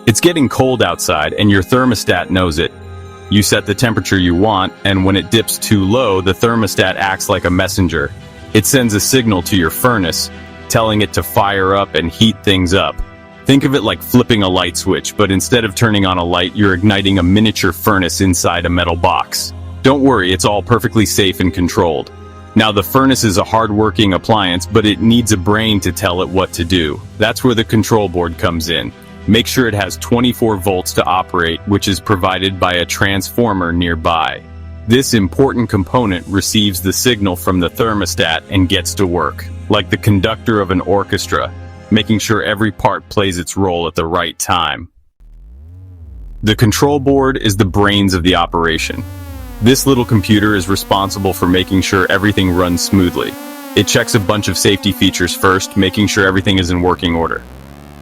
It's getting cold outside and your thermostat knows it. You set the temperature you want, and when it dips too low, the thermostat acts like a messenger. It sends a signal to your furnace, telling it to fire up and heat things up. Think of it like flipping a light switch, but instead of turning on a light, you're igniting a miniature furnace inside a metal box. Don't worry, it's all perfectly safe and controlled. Now, the furnace is a hard-working appliance, but it needs a brain to tell it what to do. That's where the control board comes in. Make sure it has 24 volts to operate, which is provided by a transformer nearby. This important component receives the signal from the thermostat and gets to work, like the conductor of an orchestra, making sure every part plays its role at the right time. The control board is the brains of the operation. This little computer is responsible for making sure everything runs smoothly. It checks a bunch of safety features first, making sure everything is in working order.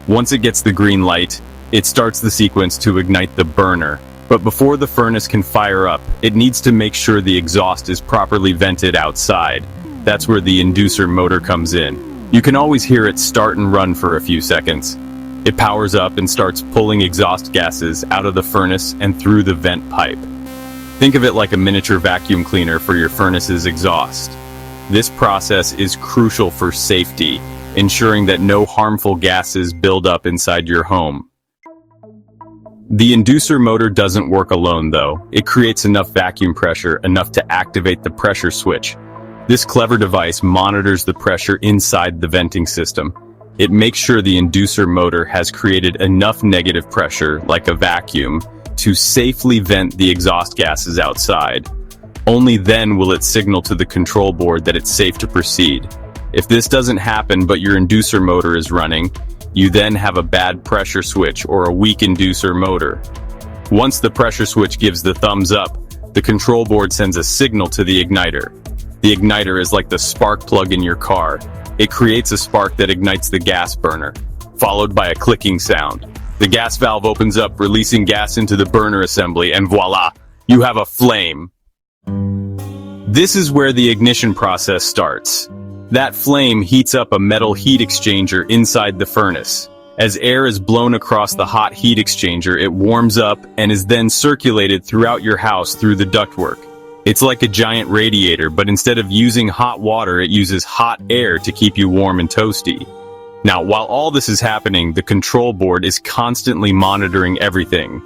Once it gets the green light, it starts the sequence to ignite the burner. But before the furnace can fire up, it needs to make sure the exhaust is properly vented outside. That's where the inducer motor comes in. You can always hear it start and run for a few seconds. It powers up and starts pulling exhaust gases out of the furnace and through the vent pipe. Think of it like a miniature vacuum cleaner for your furnace's exhaust. This process is crucial for safety, ensuring that no harmful gases build up inside your home. The inducer motor doesn't work alone though. It creates enough vacuum pressure, enough to activate the pressure switch. This clever device monitors the pressure inside the venting system. It makes sure the inducer motor has created enough negative pressure, like a vacuum, to safely vent the exhaust gases outside. Only then will it signal to the control board that it's safe to proceed. If this doesn't happen but your inducer motor is running, you then have a bad pressure switch or a weak inducer motor. Once the pressure switch gives the thumbs up, the control board sends a signal to the igniter. The igniter is like the spark plug in your car. It creates a spark that ignites the gas burner, followed by a clicking sound. The gas valve opens up, releasing gas into the burner assembly, and voila, you have a flame. This is where the ignition process starts. That flame heats up a metal heat exchanger inside the furnace. As air is blown across the hot heat exchanger, it warms up and is then circulated throughout your house through the ductwork. It's like a giant radiator, but instead of using hot water, it uses hot air to keep you warm and toasty. Now, while all this is happening, the control board is constantly monitoring everything.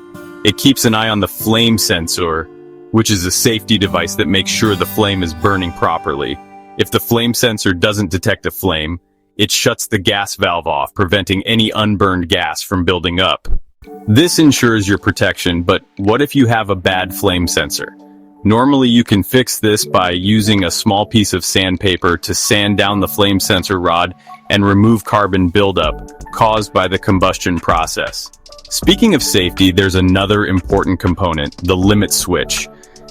It keeps an eye on the flame sensor, which is a safety device that makes sure the flame is burning properly. If the flame sensor doesn't detect a flame, it shuts the gas valve off, preventing any unburned gas from building up. This ensures your protection, but what if you have a bad flame sensor? Normally you can fix this by using a small piece of sandpaper to sand down the flame sensor rod and remove carbon buildup caused by the combustion process. Speaking of safety, there's another important component, the limit switch.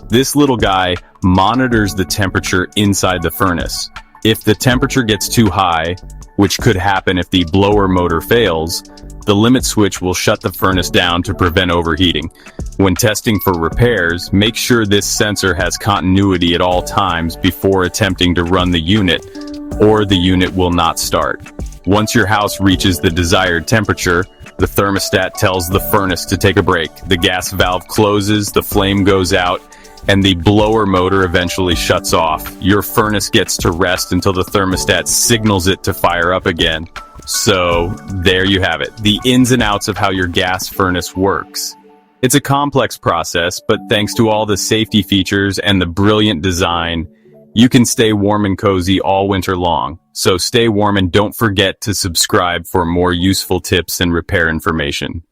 This little guy monitors the temperature inside the furnace. If the temperature gets too high, which could happen if the blower motor fails, the limit switch will shut the furnace down to prevent overheating. When testing for repairs, make sure this sensor has continuity at all times before attempting to run the unit, or the unit will not start. Once your house reaches the desired temperature, the thermostat tells the furnace to take a break. The gas valve closes, the flame goes out, and the blower motor eventually shuts off. Your furnace gets to rest until the thermostat signals it to fire up again. So, there you have it, the ins and outs of how your gas furnace works. It's a complex process, but thanks to all the safety features and the brilliant design, you can stay warm and cozy all winter long. So stay warm and don't forget to subscribe for more useful tips and repair information.